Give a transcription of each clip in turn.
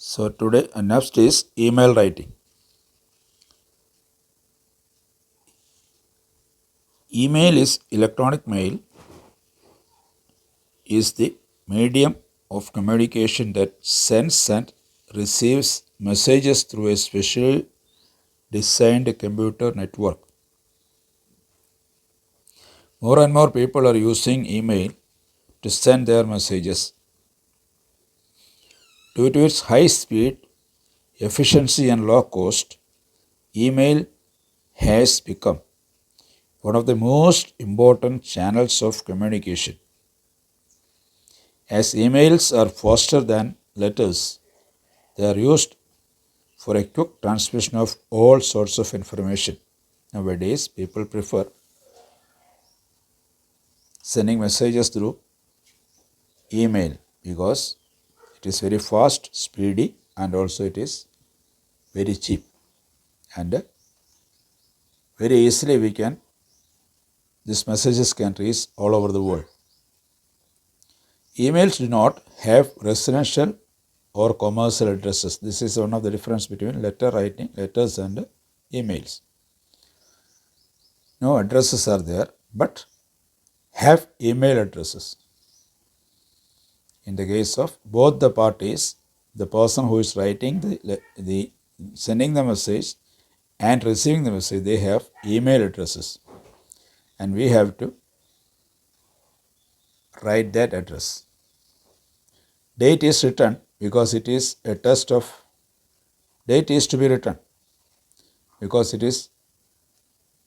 So today next is email writing. Email is electronic mail is the medium of communication that sends and receives messages through a specially designed computer network. More and more people are using email to send their messages. Due to its high speed, efficiency and low cost, email has become one of the most important channels of communication. As emails are faster than letters, they are used for a quick transmission of all sorts of information. Nowadays, people prefer sending messages through email because it is very fast, speedy, and also it is very cheap. And very easily these messages can reach all over the world. Emails do not have residential or commercial addresses. This is one of the difference between letters and emails. No addresses are there, but have email addresses. In the case of both the parties, the person who is writing the sending the message and receiving the message, they have email addresses, and we have to write that address. Date is written because it is a test of date is to be written because it is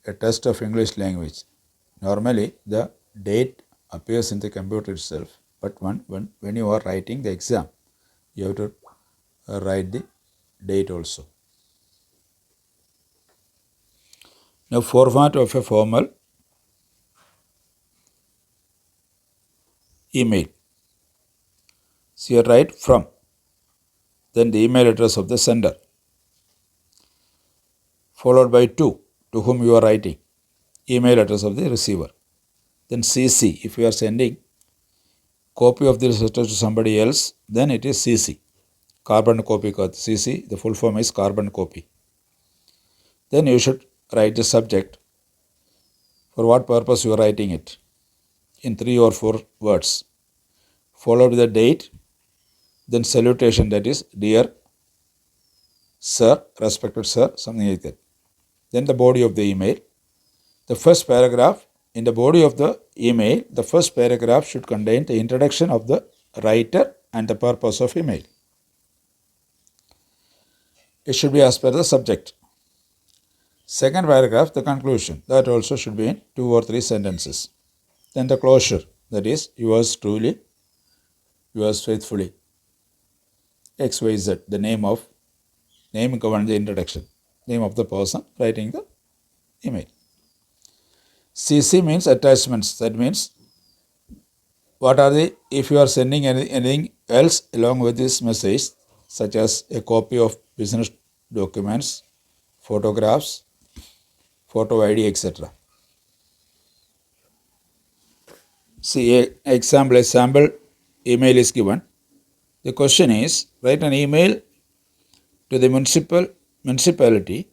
a test of English language. Normally, the date appears in the computer itself, but when you are writing the exam, you have to write the date also. Now, format of a formal email. So, you write from, then the email address of the sender, followed by to whom you are writing, email address of the receiver. Then CC, if you are sending copy of this letter to somebody else, then it is CC, carbon copy. CC, the full form is carbon copy. Then you should write the subject, for what purpose you are writing it, in 3 or 4 words, followed with the date, then salutation, that is, dear sir, respected sir, something like that. Then the body of the email. The first paragraph, in the body of the email, the first paragraph should contain the introduction of the writer and the purpose of email. It should be as per the subject. Second paragraph, the conclusion, that also should be in 2 or 3 sentences. Then the closure, that is, yours truly, yours faithfully, XYZ, the name governs the introduction, name of the person writing the email. CC means attachments. That means if you are sending anything else along with this message, such as a copy of business documents, photographs, photo ID, etc. See, a sample email is given. The question is, write an email to the municipality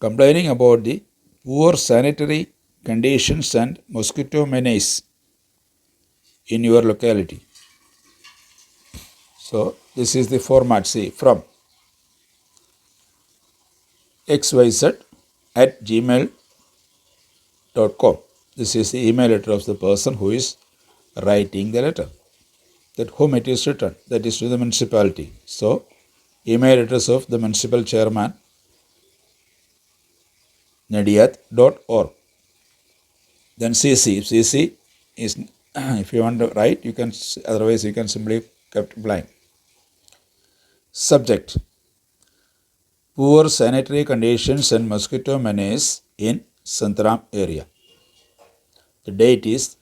complaining about the poor sanitary conditions and mosquito menace in your locality. So, this is the format. See, from xyz@gmail.com. This is the email address of the person who is writing the letter, that whom it is written, that is to the municipality. So, email address of the municipal chairman, nadiyat.org. Then CC. If CC is, if you want to write, you can, otherwise you can simply kept blank. Subject: poor sanitary conditions and mosquito menace in Santaram area. The date is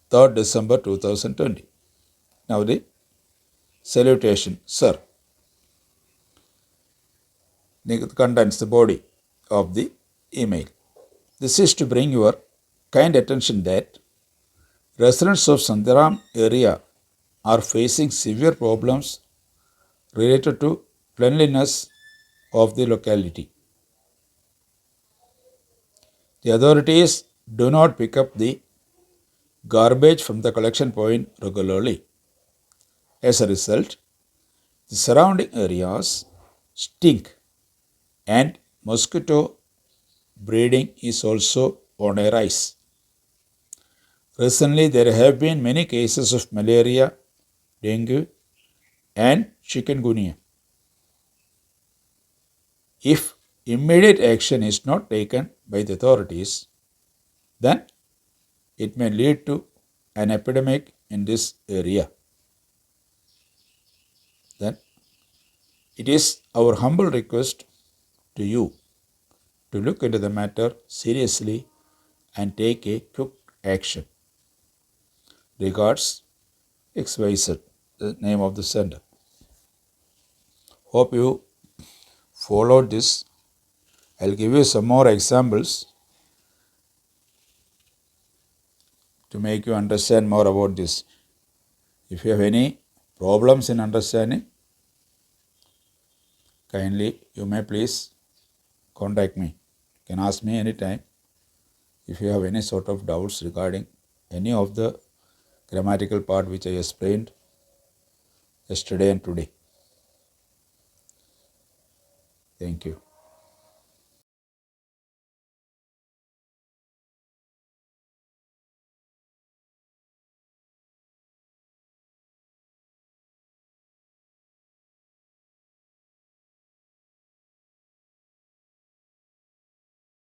3rd December 2020. Now the salutation, sir. It contains the body of the email. This is to bring your kind attention that residents of Santaram area are facing severe problems related to cleanliness of the locality. The authorities do not pick up the garbage from the collection point regularly. As a result, the surrounding areas stink and mosquito breeding is also on a rise. Recently, there have been many cases of malaria, dengue, and chikungunya. If immediate action is not taken by the authorities, then it may lead to an epidemic in this area. Then it is our humble request to you to look into the matter seriously and take a quick action. Regards, XYZ, the name of the center. Hope you followed this. I'll give you some more examples to make you understand more about this. If you have any problems in understanding, kindly you may please contact me. You can ask me anytime if you have any sort of doubts regarding any of the grammatical part which I explained yesterday and today. Thank you.